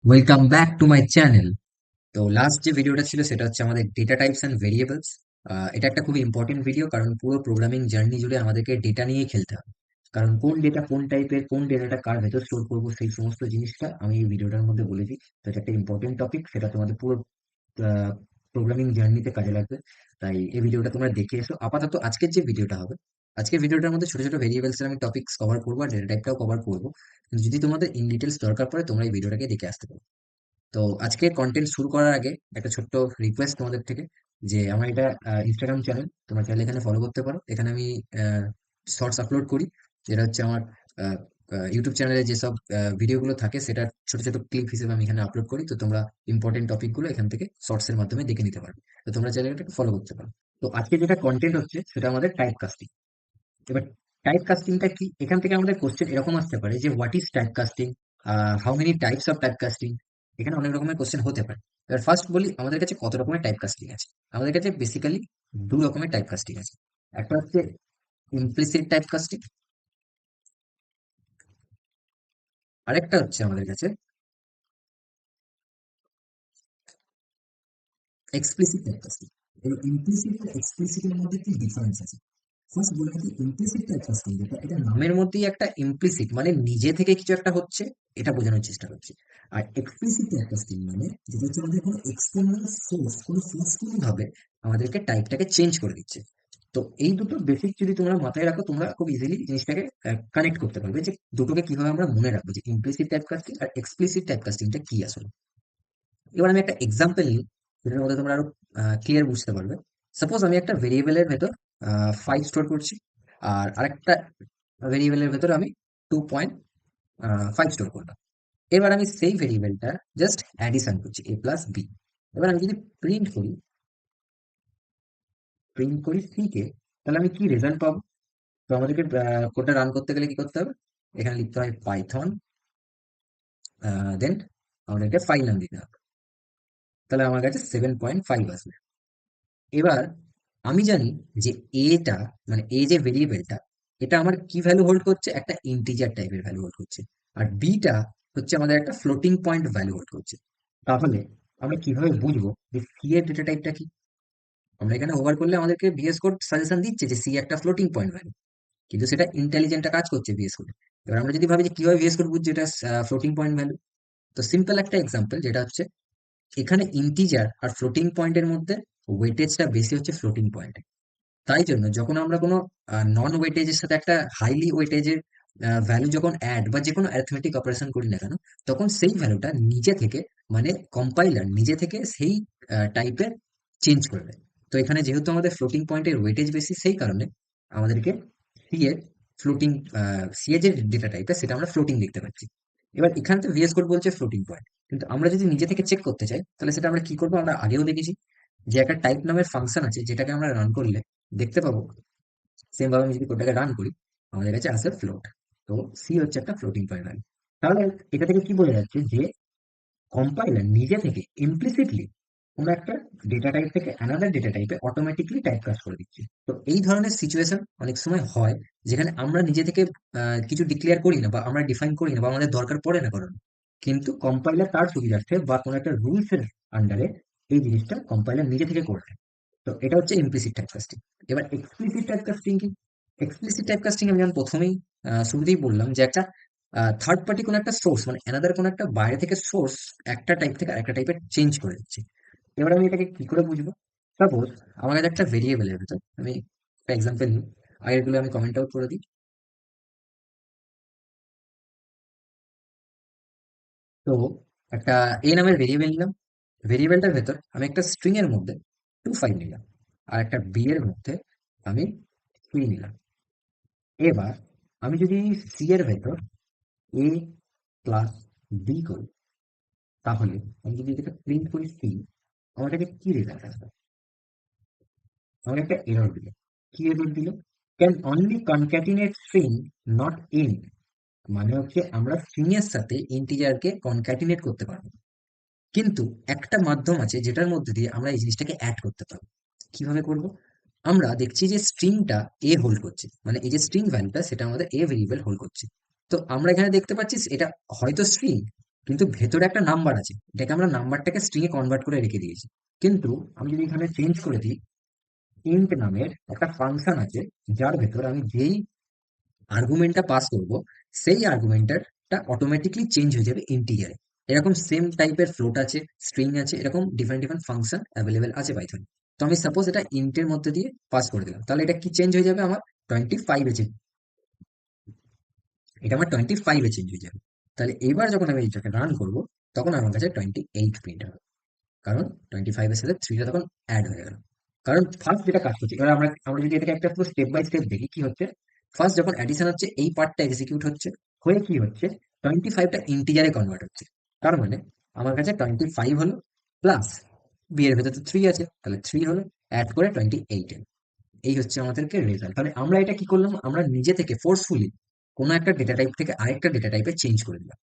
Welcome back to my channel. তো last যে ভিডিওটা ছিল সেটা হচ্ছে আমাদের ডেটা টাইপস অ্যান্ড ভেরিয়েবলস। এটা একটা খুবই ইম্পর্টেন্ট ভিডিও, কারণ পুরো প্রোগ্রামিং জার্নি জুড়ে আমাদেরকে ডেটা নিয়েই খেলতে হবে। কারণ কোন ডেটা কোন টাইপের, কোন ডেটাটা কার ভেতর স্টোর করবো, সেই সমস্ত জিনিসটা আমি এই ভিডিওটার মধ্যে বলেছি। তো এটা একটা ইম্পর্টেন্ট টপিক, সেটা তোমাদের পুরো প্রোগ্রামিং জার্নিতে কাজে লাগবে। তাই এই ভিডিওটা তোমরা দেখে এসো। আপাতত আজকের যে ভিডিওটা হবে, আজকের ভিডিওটার মধ্যে ছোট ছোট ভেরিয়েবলস এর আমি টপিকস কভার করবো আর ডেটা টাইপটাও কভার করবো। কিন্তু যদি তোমাদের ইন ডিটেলস দরকার পড়ে, তোমরা এই ভিডিওটাকে দেখে আসতে পারো। তো আজকে কন্টেন্ট শুরু করার আগে একটা ছোট্ট রিকোয়েস্ট তোমাদের থেকে, যে আমার এটা ইনস্টাগ্রাম চ্যানেল, তোমরা চাইলে এখানে ফলো করতে পারো। এখানে আমি শর্টস আপলোড করি, যেটা হচ্ছে আমার ইউটিউব চ্যানেলে যেসব ভিডিওগুলো থাকে সেটা ছোট ছোট ক্লিপ হিসেবে আমি এখানে আপলোড করি। তো তোমরা ইম্পর্টেন্ট টপিকগুলো এখান থেকে শর্টস এর মাধ্যমে দেখে নিতে পারবে। তো তোমরা চাইলে এটাকে ফলো করতে পারো। তো আজকে যেটা কন্টেন্ট হচ্ছে সেটা আমাদের টাইপ কাস্টিং। এবার টাইপ কাস্টিংটা কি, এখান থেকে আমাদের কোশ্চেন এরকম আসতে পারে যে what is type casting, how many types of type casting. এখানে অনেক রকমের কোশ্চেন হতে পারে। এবার ফার্স্ট বলি আমাদের কাছে কত রকমের টাইপ কাস্টিং আছে। আমাদের কাছে বেসিক্যালি দু রকমের টাইপ কাস্টিং আছে। একটা হচ্ছে ইমপ্লিসিট টাইপ কাস্টিং, আরেকটা হচ্ছে আমাদের কাছে এক্সপ্লিসিট টাইপ কাস্টিং। এই ইমপ্লিসিট আর এক্সপ্লিসিট এর মধ্যে কি ডিফারেন্স আছে? ফার্স্ট বলে রাখি, ইমপ্লিসিট টাইপ কাস্টিং যেটা, এটা নামের মধ্যেই একটা ইমপ্লিসিট মানে নিজে থেকে কিছু একটা হচ্ছে, এটা বোঝানোর চেষ্টা করছি। আর এক্সপ্লিসিট টাইপ কাস্টিং মানে যেটা হচ্ছে আমাদের কোনো এক্সটার্নাল সোর্স, কোনো ফোর্সফুল ভাবে আমাদেরকে টাইপটাকে চেঞ্জ করে দিচ্ছে। তো এই দুটো বেসিক যদি তোমরা মাথায় রাখো, তোমরা খুব ইজিলি জিনিসটাকে কানেক্ট করতে পারবে যে দুটোকে কিভাবে আমরা মনে রাখবো, যে ইমপ্লিসিট টাইপ কাস্টিং আর এক্সপ্লিসিট টাইপ কাস্টিংটা কি আসলে। এবার আমি একটা এক্সাম্পল নিই, যেটার মধ্যে তোমরা আরো ক্লিয়ার বুঝতে পারবে। সাপোজ আমি একটা ভেরিয়েবলের ভেতর 5 স্টোর করছি, আর আরেকটা ভেরিয়েবলের ভেতর আমি 2.5 স্টোর করলাম। এবার আমি সেই ভেরিয়েবলটা জাস্ট অ্যাডিশন করছি, a প্লাস বি। এবার আমি যদি প্রিন্ট করি, সি কে, তাহলে আমি কি রেজাল্ট পাবো? তো আমাদেরকে কোডটা রান করতে গেলে কি করতে হবে? এখানে লিখতে হয় পাইথন, দেন আমাদেরকে ফাইল নাম দিতে হবে। তাহলে আমার কাছে 7.5 আসবে। এবার আমি জানি যে এটা, মানে এ যে ভেরিয়েবলটা, এটা আমার কি ভ্যালু হোল্ড করছে, একটা ইন্টিজার টাইপের ভ্যালু হোল্ড করছে। আর বিটা হচ্ছে আমাদের একটা ফ্লোটিং পয়েন্ট ভ্যালু হোল্ড করছে। তাহলে আমরা কিভাবে বুঝবো যে সি এর ডেটা টাইপটা কি? আমরা এখানে ওভার করলে আমাদেরকে ভিএস কোড সাজেশন দিচ্ছে যে সি একটা ফ্লোটিং পয়েন্ট ভ্যালু, কিন্তু সেটা ইন্টেলিজেন্টটা কাজ করছে ভিএস কোড। এবার আমরা যদি ভাবি যে কিভাবে ভিএস কোড বুঝছে এটা ফ্লোটিং পয়েন্ট ভ্যালু, তো সিম্পল একটা এক্সাম্পল যেটা হচ্ছে, এখানে ইন্টিজার আর ফ্লোটিং পয়েন্টের মধ্যে ওয়েটেজটা বেশি হচ্ছে ফ্লোটিং পয়েন্ট। তাই জন্য যখন আমরা কোনো নন ওয়েটেজের সাথে একটা হাইলি ওয়েটেজের ভ্যালু যখন অ্যাড বা যে কোনো অ্যারিথমেটিক অপারেশন করি না কেন, তখন সেই ভ্যালুটা নিজে থেকে, মানে কম্পাইলার নিজে থেকে সেই টাইপের চেঞ্জ করে দেয়। তো এখানে যেহেতু আমাদের ফ্লোটিং পয়েন্টের ওয়েটেজ বেশি, সেই কারণে আমাদেরকে সি এর ফ্লোটিং, সি এর যে ডেটা টাইপটা সেটা আমরা ফ্লোটিং দেখতে পাচ্ছি। এবার এখানে তো ভিএস কোড বলছে ফ্লোটিং পয়েন্ট, কিন্তু আমরা যদি নিজে থেকে চেক করতে চাই, তাহলে সেটা আমরা কি করবো? আমরা আগেও দেখেছি যে একটা টাইপ নামের ফাংশন আছে, যেটাকে আমরা রান করলে দেখতে পাবো, সেম ভাবে আমি যদি কোডটাকে রান করি, আমাদের কাছে আসে ফ্লোট। তো সি হচ্ছে একটা ফ্লোটিং পয়েন্ট ভ্যালু। তাহলে এটা থেকে কি বোঝা যাচ্ছে যে কম্পাইলার নিজে থেকে ইমপ্লিসিটলি কোনো একটা ডেটা টাইপ থেকে অ্যানাদার ডেটা টাইপে অটোমেটিকলি টাইপ কাস্ট করে দিচ্ছে। তো এই ধরনের সিচুয়েশন অনেক সময় হয়, যেখানে আমরা নিজে থেকে কিছু ডিক্লেয়ার করি না, বা আমরা ডিফাইন করি না, বা আমাদের দরকার পড়ে না করার, কিন্তু কম্পাইলার তার সুবিধার্থে বা কোনো একটা রুলস এর আন্ডারে এই জিনিসটা কম্পাইলার নিজে থেকে করবে। তো এটা হচ্ছে ইমপ্লিসিট টাইপ কাস্টিং। এবার এক্সপ্লিসিট টাইপ কাস্টিং কি? এক্সপ্লিসিট টাইপ কাস্টিং আমি যেমন প্রথমেই শুরুতেই বললাম যে একটা থার্ড পার্টি কোনো একটা সোর্স, মানে অ্যানাদার কোনো একটা বাইরে থেকে সোর্স একটা টাইপ থেকে আরেকটা টাইপের চেঞ্জ করে দিচ্ছে। এবার আমি এটাকে কি করে বুঝবো? সাপোজ আমার কাছে একটা ভেরিয়েবলের ভেতর, আমি একটা এক্সাম্পল নিই, আগেরগুলো আমি কমেন্ট আউট করে দিই। তো একটা এ নামের ভেরিয়েবল নিলাম, ভেরিয়েবলটার ভেতর আমি একটা স্ট্রিং এর মধ্যে 2.5 নিলাম, আর একটা বি এর মধ্যে আমি 3 নিলাম। এবার আমি যদি সি এর ভেতর এ প্লাস বি করি, তাহলে আমি যদি এটাকে প্রিন্ট করি সি, আমার কাছে কি রেজাল্ট আসবে? আমাকে একটা এরর দিল। কি এরর দিল? Can only concatenate string, not int. মানে হচ্ছে আমরা স্ট্রিং এর সাথে ইন্টিজারকে কনক্যাটিনেট করতে পারবো, কিন্তু একটা মাধ্যম আছে যেটার মধ্যে দিয়ে আমরা এই জিনিসটাকে অ্যাড করতে পারবো। কিভাবে করব? আমরা দেখছি যে স্ট্রিংটা এ হোল্ড করছে, মানে এই যে স্ট্রিং ভ্যালুটা সেটা আমাদের এ ভেরিয়েবল হোল্ড করছে। তো আমরা এখানে দেখতে পাচ্ছি এটা হয়তো স্ট্রিং, কিন্তু ভেতরে একটা নাম্বার আছে, এটাকে আমরা নাম্বারটাকে স্ট্রিং এ কনভার্ট করে রেখে দিয়েছি। কিন্তু আমি যদি এখানে চেঞ্জ করে দিই, ইন্ট নামের একটা ফাংশন আছে, যার ভেতর আমি যেই আর্গুমেন্টটা পাস করব, সেই আর্গুমেন্টটা অটোমেটিকলি চেঞ্জ হয়ে যাবে ইন্টিজারে। এরকম সেম টাইপের ফ্লোট আছে, স্ট্রিং আছে, এরকম ডিফারেন্ট ডিফারেন্ট ফাংশন অ্যাভেলেবেল আছে পাইথন। তো আমি সাপোজ এটা ইন্টের মধ্যে দিয়ে পাস করে দিলাম, তাহলে এটা কি চেঞ্জ হয়ে যাবে আমার 25 এ, এটা আমার 25 এ চেঞ্জ হয়ে যাবে। তাহলে এবার যখন আমি এটাকে রান করব, তখন আমার কাছে 28 প্রিন্ট হবে, কারণ 25 এর সাথে 3টা তখন অ্যাড হয়ে গেল। কারণ ফার্স্ট যেটা কাজ করছে, এবার আমরা আমরা যদি এটাকে একটা পুরো স্টেপ বাই স্টেপ দেখি কি হচ্ছে। ফার্স্ট যখন অ্যাডিশন হচ্ছে, এই পার্টটা এক্সিকিউট হচ্ছে, হয়ে কি হচ্ছে, 25টা ইন্টিজারে কনভার্ট হচ্ছে। তার মানে আমার কাছে 25 হলো, প্লাস বি এর ভেতরে তো 3 আছে, তাহলে 3 হলো, অ্যাড করে 28 এল। এই হচ্ছে আমাদেরকে রেজাল্ট। তাহলে আমরা এটা কি করলাম, আমরা নিজে থেকে ফোর্সফুলি কোনো একটা ডেটা টাইপ থেকে আরেকটা ডেটা টাইপে চেঞ্জ করে দিলাম।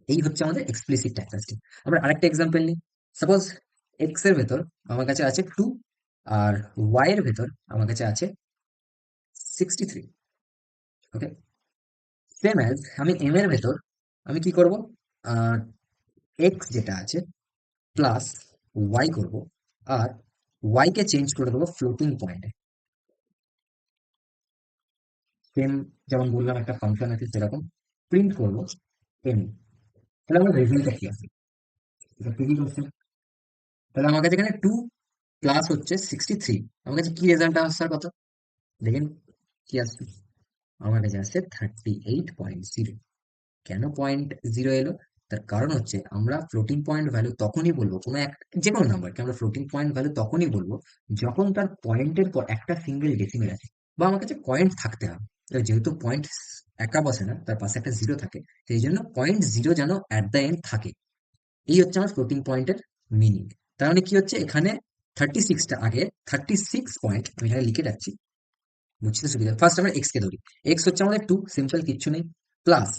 এই হচ্ছে আমাদের এক্সপ্লিসিট টাইপ কাস্টিং। আমরা আরেকটা এক্সাম্পল নিই। সাপোজ এক্স এর ভেতর আমার কাছে আছে 2, আর ওয়াই এর ভেতর আমার কাছে আছে 63। ওকে, সেম অ্যাজ আমি এম এর ভেতর আমি কি করব, এক্স যেটা আছে প্লাস ওয়াই করব, আর ওয়াই কে চেঞ্জ করে দেবো ফ্লোটিং পয়েন্টে। সেম, যেমন বললাম একটা ফাংশন আছে সেরকম প্রিন্ট করব এম। তাহলে আমার রেজাল্টটা কি আছে, এটা খুবই কোশ্চেন। তাহলে আমার কাছে এখানে 2 প্লাস হচ্ছে 63, আমার কাছে কি রেজাল্ট আসার কথা দেখেন, কি আসছে, আমার কাছে আসছে 38.0। কেন 0.0 এলো? তার কারণ হচ্ছে আমরা ফ্লোটিং পয়েন্ট ভ্যালু তখনই বলবো কোনো এক, যে কোনো নাম্বারকে আমরা ফ্লোটিং পয়েন্ট ভ্যালু তখনই বলবো যখন তার পয়েন্টের পর একটা সিঙ্গেল ডেসিমেল আছে, বা আমার কাছে পয়েন্ট থাকতে হবে। এবার যেহেতু পয়েন্ট একা বসে না, তার পাশে একটা জিরো থাকে, সেই জন্য 0.0 যেন অ্যাট দ্য এন্ড থাকে। এই হচ্ছে আমার ফ্লোটিং পয়েন্টের মিনিং। তার মানে কি হচ্ছে, এখানে 36টা আগে 36 পয়েন্ট, আমি এখানে লিখে রাখছি বুঝতে সুবিধা। ফার্স্ট আমরা এক্স কে ধরি, এক্স হচ্ছে আমাদের 2, সিম্পল, কিচ্ছু নেই, প্লাস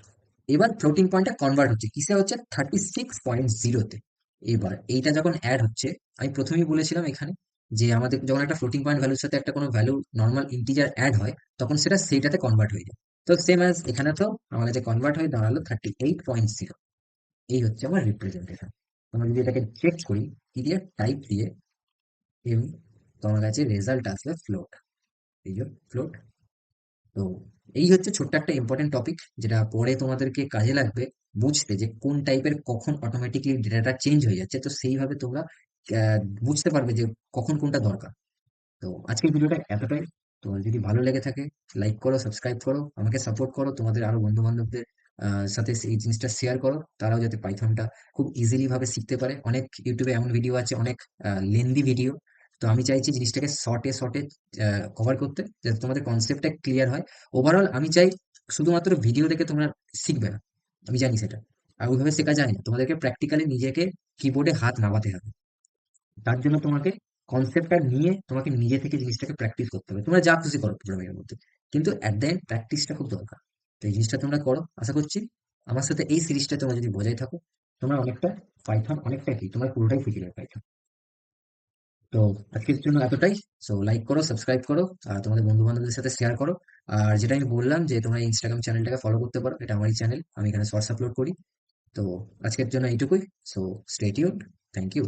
এবার ফ্লোটিং পয়েন্টটা কনভার্ট হচ্ছে কিসে, হচ্ছে 36.0-তে। এবার এইটা যখন অ্যাড হচ্ছে, আমি প্রথমেই বলেছিলাম এখানে যে আমাদের যখন একটা ফ্লোটিং পয়েন্ট ভ্যালুর সাথে একটা কোনো ভ্যালু নর্মাল ইন্টিজার অ্যাড হয়, তখন সেটা সেইটাতে কনভার্ট হয়ে যায়। তো সেম অ্যাজ এখানে তো আমার কাছে কনভার্ট হয়ে দাঁড়ালো 38.0। এই হচ্ছে আমার রিপ্রেজেন্টেশন। আমরা যদি এটাকে চেক করি, কি দিয়ে, টাইপ দিয়ে এম, তো আমার কাছে রেজাল্ট আসবে ফ্লোট, এই যে ফ্লোট। তো এই হচ্ছে ছোট্ট একটা ইম্পর্টেন্ট টপিক, যেটা পরে তোমাদেরকে কাজে লাগবে বুঝতে, যে কোন টাইপের কখন অটোমেটিকলি ডেটাটা চেঞ্জ হয়ে যাচ্ছে, তো সেইভাবে তোমরা বুঝতে পারবে যে কখন কোনটা দরকার। তো আজকের ভিডিওটা এতটাই। তোমার যদি ভালো লেগে থাকে, লাইক করো, সাবস্ক্রাইব করো, আমাকে সাপোর্ট করো, তোমাদের আরো বন্ধু বান্ধবদের সাথে এই জিনিসটা শেয়ার করো, তারাও যাতে পাইথনটা খুব ইজিলি ভাবে শিখতে পারে। অনেক ইউটিউবে এমন ভিডিও আছে, অনেক লেন্দি ভিডিও। তো আমি চাইছি জিনিসটাকে শর্টে শর্টে কভার করতে, যাতে তোমাদের কনসেপ্টটা ক্লিয়ার হয়। ওভারঅল আমি চাই শুধুমাত্র ভিডিও দেখে তোমরা শিখবে না, আমি জানি সেটা, আর ওইভাবে শেখা যায় না, তোমাদেরকে প্র্যাকটিক্যালি নিজেকে কিবোর্ডে হাত নামাতে হবে। তার জন্য তোমাকে কনসেপ্টটা নিয়ে তোমাকে নিজে থেকে জিনিসটাকে প্র্যাকটিস করতে হবে। তোমরা যা খুশি করো প্রোগ্রামিং এর মধ্যে, কিন্তু অ্যাট দ্য এন্ড প্র্যাকটিসটা খুব দরকার। তো এই জিনিসটা তোমরা করো, আশা করছি আমার সাথে এই সিরিজটা তোমরা যদি বজায় থাকো, তোমরা অনেকটা পাইথন, অনেকটা কি তোমরা পুরোটাই শিখে যাবে পাইথন। তো আজকের জন্য এতটাই। সো লাইক করো, সাবস্ক্রাইব করো, আর তোমাদের বন্ধু বান্ধবদের সাথে শেয়ার করো। আর যেটা আমি বললাম যে তোমরা ইনস্টাগ্রাম চ্যানেলটাকে ফলো করতে পারো, এটা আমারই চ্যানেল, আমি এখানে শর্টস আপলোড করি। তো আজকের জন্য এইটুকুই। So stay tuned, thank you.